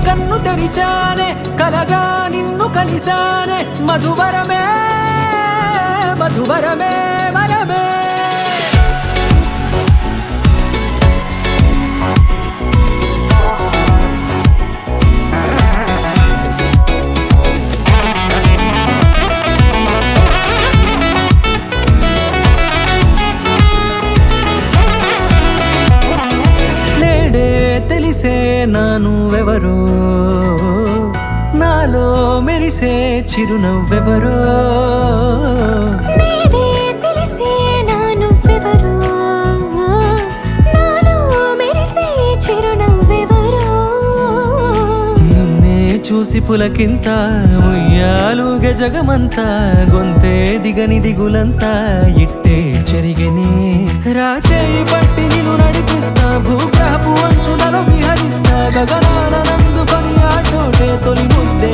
కన్ను తెరిచానే కలగా నిన్ను కలిసానే మధువరమే మధువరమే వరమే తెలిసే నానువెవరో నాలో మెరిసే చిరునవ్వెవరో నేడే తెలిసే నానువెవరో నాలో మెరిసే చిరునవ్వెవరో నిన్నే చూసి పులకింత ఉయ్యాలుగే జగమంతా గొంతే దిగని దిగులంతా ఇట్టే చెరిగెనే రాచేయి పట్టి నిన్ను నడిపిస్తా భూగ్రహపు అంచులలో విహరిస్తా గగనానందుకొని ఆ చోటే తొలి ముద్దే